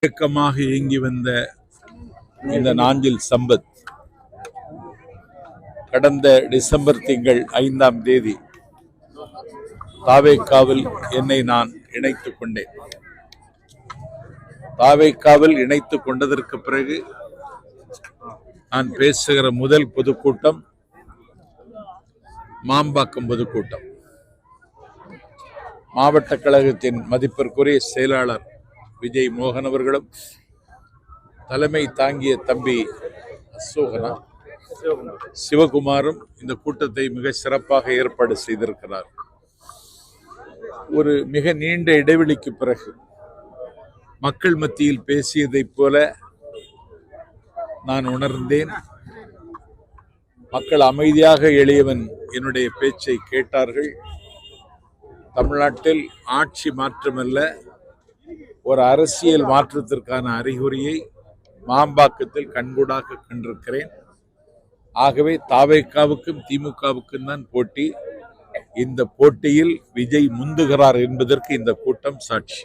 இயக்கமாக இயங்கி வந்த இந்த நாஞ்சில் சம்பத் கடந்த டிசம்பர் திங்கள் 5ஆம் தேதி தாவேக்காவில் என்னை நான் இணைத்துக் கொண்டேன். தாவேக்காவில் இணைத்துக் கொண்டதற்கு பிறகு நான் பேசுகிற முதல் பொதுக்கூட்டம் மாம்பாக்கம் பொதுக்கூட்டம். மாவட்ட கழகத்தின் மதிப்பிற்குரிய செயலாளர் விஜய் மோகன் அவர்களும் தலைமை தாங்கிய தம்பி அசோகனா சிவகுமாரும் இந்த கூட்டத்தை மிக சிறப்பாக ஏற்பாடு செய்திருக்கிறார். ஒரு மிக நீண்ட இடைவெளிக்கு பிறகு மக்கள் மத்தியில் பேசியதைப் போல நான் உணர்ந்தேன். மக்கள் அமைதியாக எளியவன் என்னுடைய பேச்சை கேட்டார்கள். தமிழ்நாட்டில் ஆட்சி மாற்றமல்ல, ஒரு அரசியல் மாற்றத்திற்கான அறிகுறியை மாம்பாக்கத்தில் கண்கூடாக கண்டிருக்கிறேன். ஆகவே தாவேக்காவுக்கும் திமுகவுக்கும் தான் போட்டி. இந்த போட்டியில் விஜய் முந்துகிறார் என்பதற்கு இந்த கூட்டம் சாட்சி.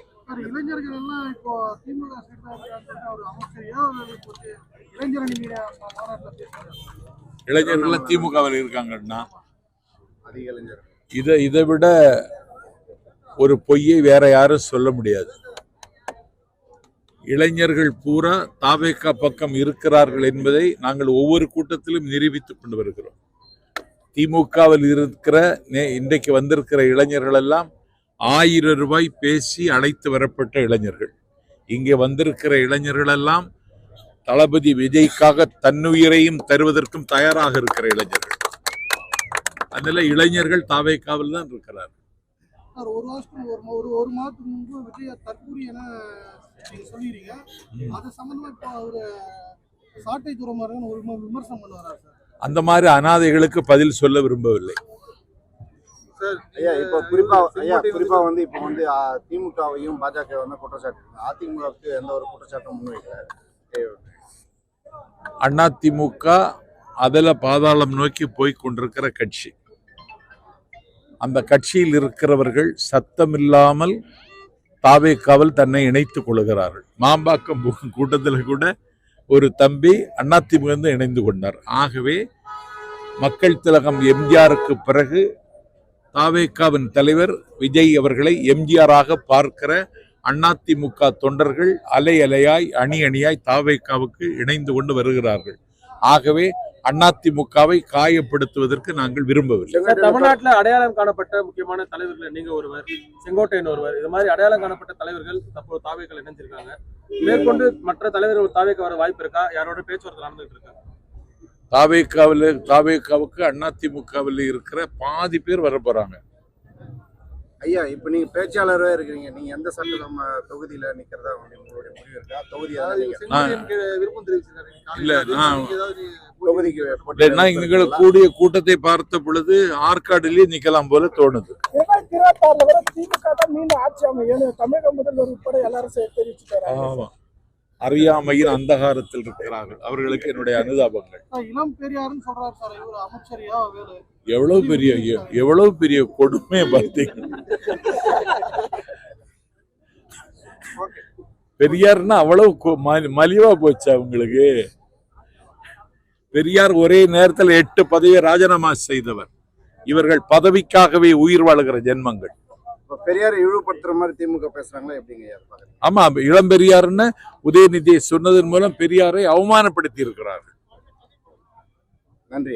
இளைஞர்கள் திமுகவில் இருக்காங்கன்னா இதை விட ஒரு பொய்யை வேற யாரும் சொல்ல முடியாது. இளைஞர்கள் பூரா தாவேக்கா பக்கம் இருக்கிறார்கள் என்பதை நாங்கள் ஒவ்வொரு கூட்டத்திலும் நிரூபித்துக் கொண்டு வருகிறோம். திமுகவில் இருக்கிற இன்றைக்கு வந்திருக்கிற இளைஞர்கள் எல்லாம் 1000 ரூபாய் பேசி அழைத்து வரப்பட்ட இளைஞர்கள். இங்கே வந்திருக்கிற இளைஞர்கள் எல்லாம் தளபதி விஜய்க்காக தன்னுயிரையும் தருவதற்கும் தயாராக இருக்கிற இளைஞர்கள். அதனால இளைஞர்கள் தாவேக்காவில் தான் இருக்கிறார்கள். ஒரு மாதத்துக்கு முன்பு விஜய தற்கூரி என சொல்லிடுறீங்க. அது சம்பந்தமா இப்போ ஒரு சாட்டை துறமாறன் ஒரு விமர்சனம் பண்ணுவாரா சார்? அந்த மாதிரி அனாதைகளுக்கு பதில் சொல்ல விரும்பவில்லை. இப்போ குறிப்பா வந்து இப்போ வந்து திமுகவையும் பாஜக வந்து குற்றச்சாட்டு, அதிமுகவுக்கு எந்த ஒரு குற்றச்சாட்டும் முன்வைக்கல. அதிமுக அதில் பாதாளம் நோக்கி போய் கொண்டிருக்கிற கட்சி. அந்த கட்சியில் இருக்கிறவர்கள் சத்தமில்லாமல் தாவேக்காவில் தன்னை இணைத்துக் கொள்கிறார்கள். மாம்பாக்கம் கூட்டத்தில் கூட ஒரு தம்பி அதிமுக இணைந்து கொண்டார். ஆகவே மக்கள் திலகம் எம்ஜிஆருக்கு பிறகு தாவேக்காவின் தலைவர் விஜய் அவர்களை எம்ஜிஆராக பார்க்கிற அதிமுக தொண்டர்கள் அலை அலையாய் அணி அணியாய் தாவேக்காவுக்கு இணைந்து கொண்டு வருகிறார்கள். ஆகவே அதிமுகவை காயப்படுத்துவதற்கு நாங்கள் விரும்பவில்லை. தமிழ்நாட்டில் அடையாளம் காணப்பட்ட முக்கியமான தலைவர்கள் நீங்க ஒருவர், செங்கோட்டையன் ஒருவர், இது மாதிரி அடையாளம் காணப்பட்ட தலைவர்கள் தற்போது தாவேக்காவில் இணைஞ்சிருக்காங்க. மேற்கொண்டு மற்ற தலைவர்கள் தாவேக்கா வர வாய்ப்பு இருக்கா? யாரோட பேச்சுவார்த்தை நடந்துட்டு இருக்கா? தாவேக்காவுக்கு அதிமுகவில் இருக்கிற பாதி பேர் வர போறாங்க. ஐயா, இப்ப நீங்க பேச்சாளரா இருக்கிறீங்க. நீங்க எந்த சட்டசபை தொகுதியில நிக்கிறதா உங்களுடைய முடிவு இருக்கா? விருப்பம் தெரிவிச்சிருக்காங்க. கூடிய கூட்டத்தை பார்த்த பொழுது ஆற்காடுலயே நிக்கலாம் போல தோணுது. ஆமா, அறியாமையின் அந்தகாரத்தில் இருக்கிறார்கள். அவர்களுக்கு என்னுடைய அனுதாபங்கள். இளம் பெரியாருன்னு சொல்றாரு சார், இவர் அமைச்சரியா வேலை. எவ்வளவு பெரிய கொடுமை பார்த்தீங்க. பெரியார்னா அவ்வளவு மலிவா போச்சு அவங்களுக்கு. பெரியார் ஒரே நேரத்தில் 8 பதவியை ராஜினாமா செய்தவர். இவர்கள் பதவிக்காகவே உயிர் வாழுகிற ஜென்மங்கள். பெரியாரை இழிவுபடுத்துற மாதிரி திமுக பேசுறாங்களா எப்படிங்க? ஆமா, இளம் பெரியார்னு உதயநிதி சொன்னதன் மூலம் பெரியாரை அவமானப்படுத்தி இருக்கிறார்கள். நன்றி.